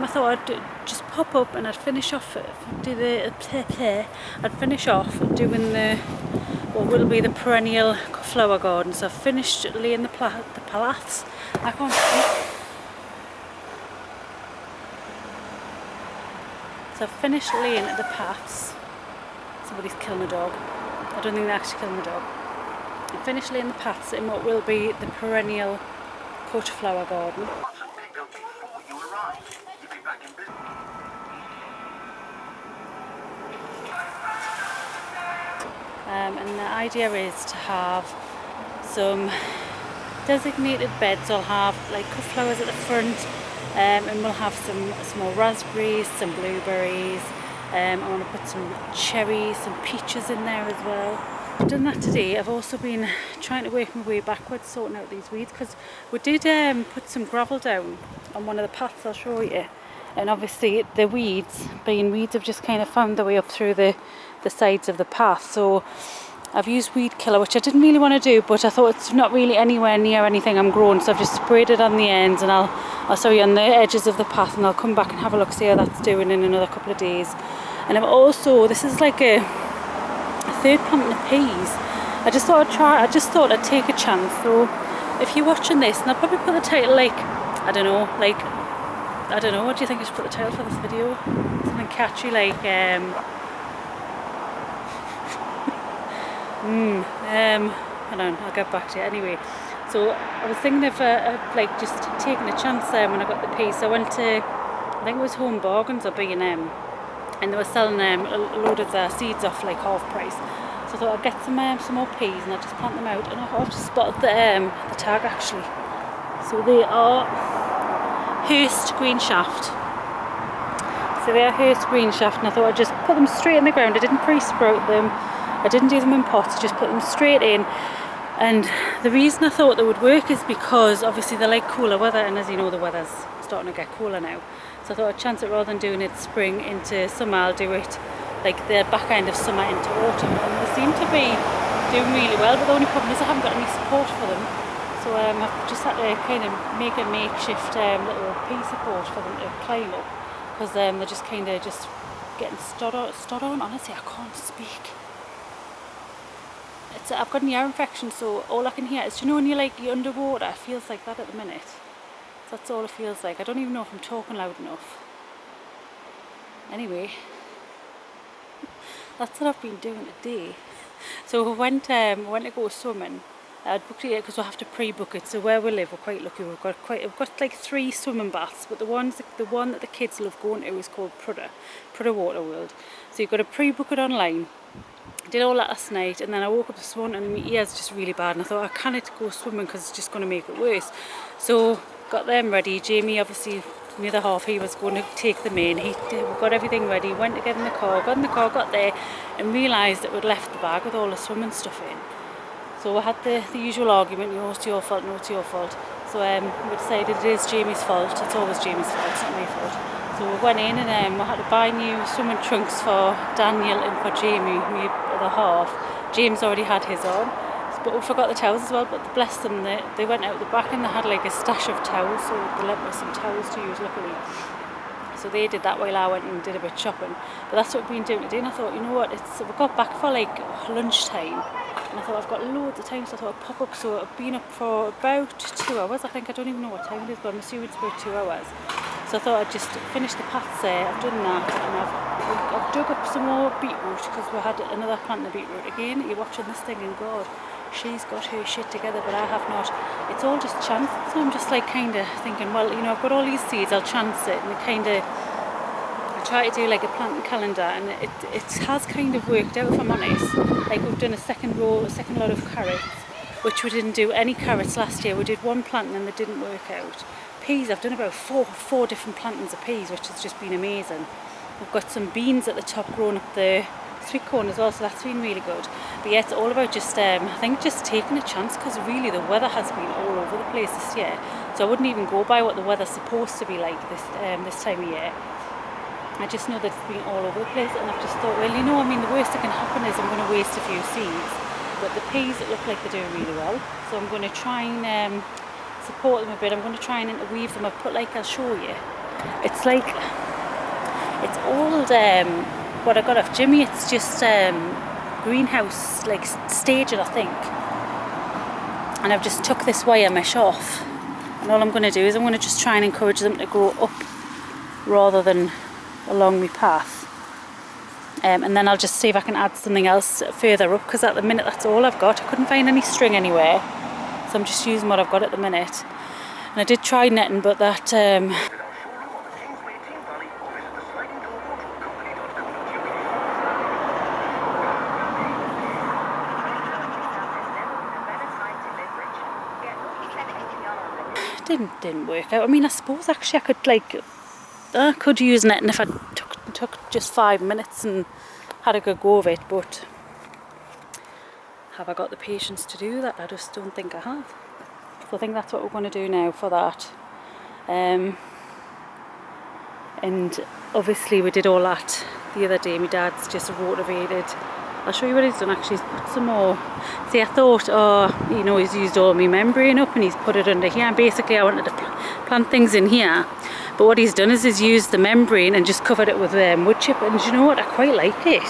I thought I'd just pop up and I'd finish off, I'd finish off doing what will be the perennial flower garden. So I've finished laying the paths. I can't speak. So I've finished laying the paths. Somebody's killing a dog. I don't think they're actually killing the dog. I've finished laying the paths in what will be the perennial cut flower garden. And the idea is to have some designated beds. I'll have like cut flowers at the front, and we'll have some small raspberries, some blueberries. I want to put some cherries, some peaches in there as well. I've done that today. I've also been trying to work my way backwards, sorting out these weeds, because we did put some gravel down on one of the paths. I'll show you. And obviously the weeds, being weeds, have just kind of found their way up through the sides of the path. So I've used weed killer, which I didn't really want to do, but I thought it's not really anywhere near anything I'm growing, so I've just sprayed it on the ends, and I'll sorry, on the edges of the path, and I'll come back and have a look, see how that's doing in another couple of days. And I've also, this is like a third planting of peas. I just thought I'd take a chance. So if you're watching this, and I'll probably put the title like, I don't know, what do you think I should put the title for this video? Something catchy like hold on, I'll get back to you anyway. So I was thinking of like just taking a chance when I got the peas. So I went to, I think it was Home Bargains or B&M, and they were selling a load of their seeds off like half price. So I thought I'd get some more peas and I'd just plant them out. And I've just spotted the tag actually. So they are Hurst green shaft. So they are Hurst green shaft, and I thought I'd just put them straight in the ground. I didn't pre-sprout them. I didn't do them in pots, I just put them straight in. And the reason I thought they would work is because obviously they like cooler weather, and as you know, the weather's starting to get cooler now. So I thought I'd chance it, rather than doing it spring into summer, I'll do it like the back end of summer into autumn. And they seem to be doing really well, but the only problem is I haven't got any support for them. So I've just had to kind of make a makeshift little pea support for them to climb up, because they're just kind of just getting stood on. Honestly, I can't speak. I've got an ear infection, so all I can hear is, do you know when you're underwater? It feels like that at the minute. So that's all it feels like. I don't even know if I'm talking loud enough. Anyway, that's what I've been doing today. So we went to go swimming. I'd booked it because we have to pre-book it. So where we live, we're quite lucky. We've got like 3 swimming baths, but the one that the kids love going to is called Prudder Water World. So you've got to pre-book it online. I did all that last night, and then I woke up this morning and my ear's just really bad, and I thought I can't go swimming because it's just going to make it worse. So got them ready. Jamie, obviously the other half, he was going to take them in. We got everything ready, went to get in the car, got there and realised that we'd left the bag with all the swimming stuff in. So we had the usual argument, no, it's your fault, no, it's your fault. So we decided it is Jamie's fault. It's always Jamie's fault, it's not my fault. So we went in, and we had to buy new swimming trunks for Daniel and for Jamie, my other half. James already had his on, but we forgot the towels as well. But bless them, they went out the back and they had like a stash of towels, so they lent me some towels to use, luckily. So they did that while I went and did a bit of shopping. But that's what we've been doing today, and I thought, you know what, we got back for like lunchtime, and I thought I've got loads of time, so I thought I'd pop up. So I've been up for about 2 hours, I think. I don't even know what time it is, but I'm assuming it's about 2 hours. So I thought I'd just finish the paths there. I've done that, and I've dug up some more beetroot, because we had another plant of beetroot. Again, you're watching this thing and God, she's got her shit together, but I have not. It's all just chance. So I'm just like kind of thinking, well, you know, I've got all these seeds, I'll chance it. And I try to do like a planting calendar, and it has kind of worked out, if I'm honest. Like we've done a second lot of carrots, which we didn't do any carrots last year. We did one planting and they didn't work out. Peas, I've done about four different plantings of peas, which has just been amazing. We've got some beans at the top growing up the sweet corn as well, so that's been really good. But yeah, it's all about just, I think, just taking a chance, because really the weather has been all over the place this year. So I wouldn't even go by what the weather's supposed to be like this time of year. I just know that it's been all over the place, and I've just thought, well, you know, I mean, the worst that can happen is I'm going to waste a few seeds. But the peas look like they're doing really well, so I'm going to try and support them a bit. I'm going to try and interweave them. I've put, like, I'll show you. It's like, it's old, what I got off Jimmy, it's just greenhouse, like staging, I think. And I've just took this wire mesh off. And all I'm going to do is I'm going to just try and encourage them to grow up rather than along my path. And then I'll just see if I can add something else further up, because at the minute that's all I've got. I couldn't find any string anywhere, so I'm just using what I've got at the minute. And I did try netting, but that didn't work out. I mean, I suppose actually I could use netting if I took just 5 minutes and had a good go of it, but have I got the patience to do that? I just don't think I have. So I think that's what we're going to do now for that. And obviously we did all that the other day. My dad's just rotivated. I'll show you what he's done actually. He's put some more. See, I thought, he's used all my membrane up and he's put it under here. And basically I wanted to plant things in here. But what he's done is he's used the membrane and just covered it with wood chip. And you know what? I quite like it.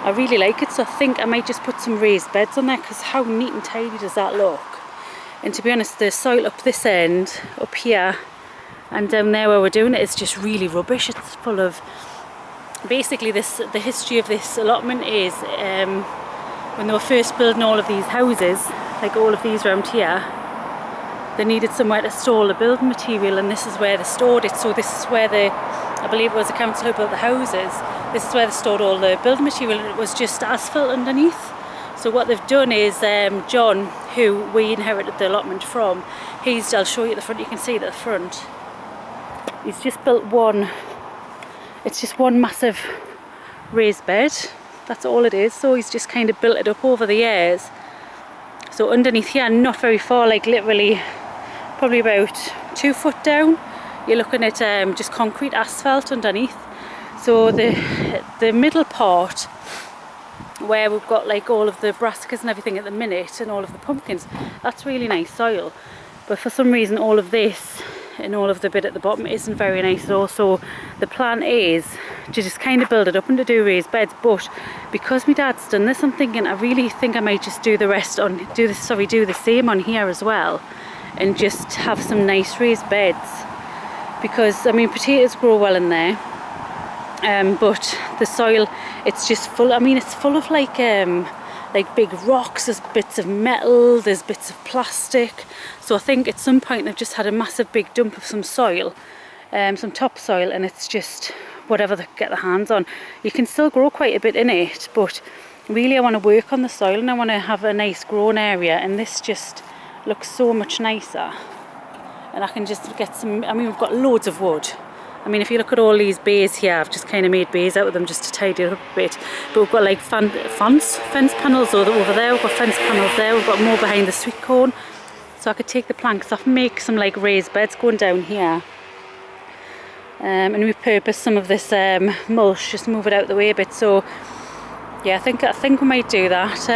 I really like it. So I think I might just put some raised beds on there, because how neat and tidy does that look? And to be honest, the soil up this end, up here, and down there where we're doing it is just really rubbish. It's full of, basically the history of this allotment is when they were first building all of these houses, like all of these around here, they needed somewhere to store the building material, and this is where they stored it. So this is where I believe it was the council who built the houses, this is where they stored all the building material, and it was just asphalt underneath. So what they've done is, John, who we inherited the allotment from, I'll show you at the front, you can see it at the front, he's just built it's just one massive raised bed, that's all it is. So he's just kind of built it up over the years. So underneath here, not very far, like literally probably about 2 foot down, you're looking at just concrete asphalt underneath. So the middle part, where we've got like all of the brassicas and everything at the minute and all of the pumpkins, that's really nice soil. But for some reason all of this and all of the bit at the bottom isn't very nice at all. So the plan is to just kind of build it up and to do raised beds. But because my dad's done this, I'm thinking I really think I might just do the same on here as well, and just have some nice raised beds. Because I mean, potatoes grow well in there. But the soil, it's just full, I mean, it's full of like big rocks, there's bits of metal, there's bits of plastic. So I think at some point they've just had a massive big dump of some soil, some topsoil, and it's just whatever they can get their hands on. You can still grow quite a bit in it, but really I want to work on the soil and I want to have a nice growing area, and this just looks so much nicer. And I can just get some, I mean, we've got loads of wood. I mean, if you look at all these bays here, I've just kind of made bays out of them just to tidy it up a bit. But we've got like fence panels over there, we've got fence panels there, we've got more behind the sweet corn. So I could take the planks off and make some like raised beds going down here. And repurpose some of this mulch, just move it out the way a bit. So yeah, I think we might do that.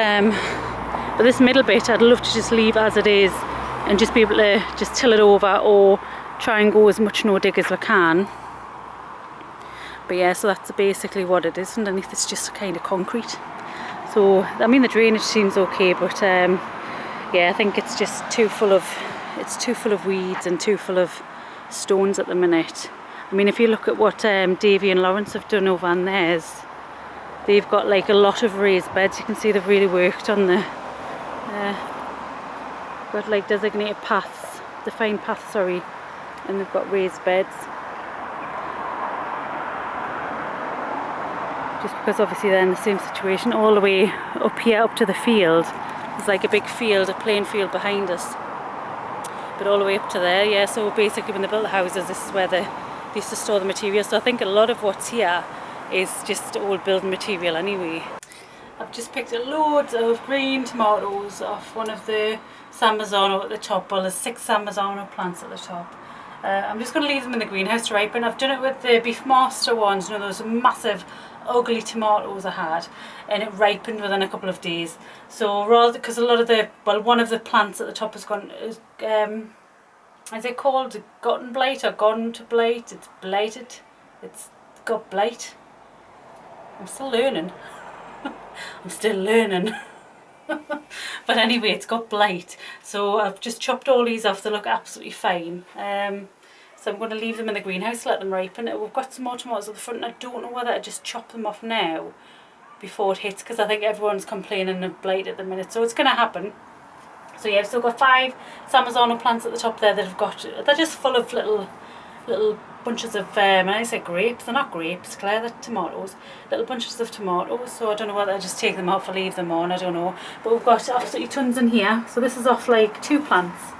But this middle bit, I'd love to just leave as it is and just be able to just till it over, or try and go as much no dig as we can. But yeah, so that's basically what it is. Underneath it's just kind of concrete. So I mean, the drainage seems okay, but yeah, I think it's just too full of weeds and too full of stones at the minute. I mean, if you look at what Davy and Lawrence have done over on theirs, they've got like a lot of raised beds. You can see they've really worked on the got like designated paths, defined paths, sorry, and they've got raised beds. Just because obviously they're in the same situation all the way up here, up to the field. There's like a big field, a plain field behind us. But all the way up to there, yeah, so basically when they built the houses, this is where they used to store the material. So I think a lot of what's here is just old building material anyway. I've just picked loads of green tomatoes off one of the San Marzano at the top. Well, there's 6 San Marzano plants at the top. I'm just going to leave them in the greenhouse to ripen. I've done it with the Beefmaster ones, you know, those massive ugly tomatoes I had, and it ripened within a couple of days. So rather, because a lot of the, well, one of the plants at the top has gone, is it called gotten blight or gone to blight? It's blighted. It's got blight. I'm still learning. I'm still learning. But anyway, it's got blight. So I've just chopped all these off. They look absolutely fine. So I'm going to leave them in the greenhouse, let them ripen. We've got some more tomatoes at the front, and I don't know whether I just chop them off now before it hits, because I think everyone's complaining of blight at the minute. So it's going to happen. So yeah, I've still got 5 Samazano plants at the top there that have got, they're just full of little bunches of, and I say grapes, they're not grapes, Claire, they're tomatoes, little bunches of tomatoes. So I don't know whether I just take them off or leave them on, I don't know. But we've got absolutely tons in here. So this is off like 2 plants,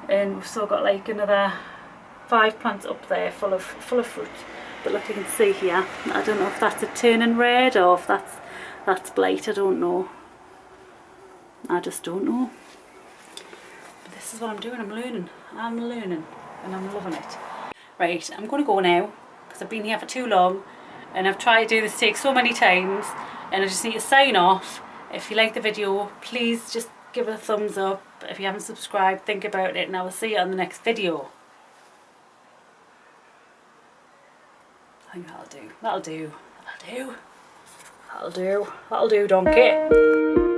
and we've still got like another 5 plants up there full of fruit. But look, you can see here, I don't know if that's a turning red or if that's blight, I don't know. I just don't know. But this is what I'm doing, I'm learning, and I'm loving it. Right, I'm going to go now, because I've been here for too long, and I've tried to do this take so many times, and I just need to sign off. If you like the video, please just give it a thumbs up. If you haven't subscribed, think about it, and I will see you on the next video. I think that'll do, donkey.